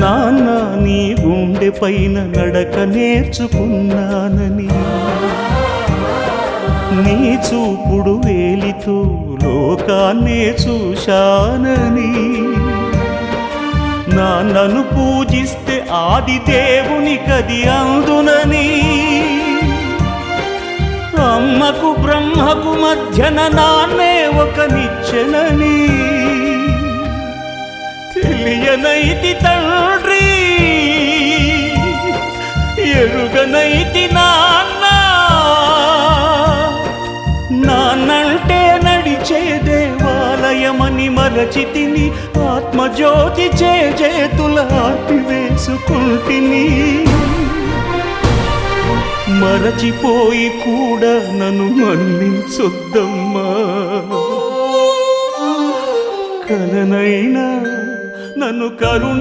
నాన్న నీ గుండె పైన నడక నేర్చుకున్నానని, నీ చూపుడు వేలితో లోకాన్నే చూశానని, నాన్నను పూజిస్తే ఆది దేవుని కది అందునని, అమ్మకు బ్రహ్మకు మధ్యన నాన్నే ఒక నిచ్చెనని తెలియనైతి తండ్రి, ఎరుగనైతి నాన్న. నాన్నంటే నడిచే దేవాలయమని మరచితిని, ఆత్మజ్యోతి చేతుల ఆపివేసుకుంటిని. మరచిపోయి కూడా నన్ను మన్నించొద్దమ్మా, కలనైనా నన్ను కరుణి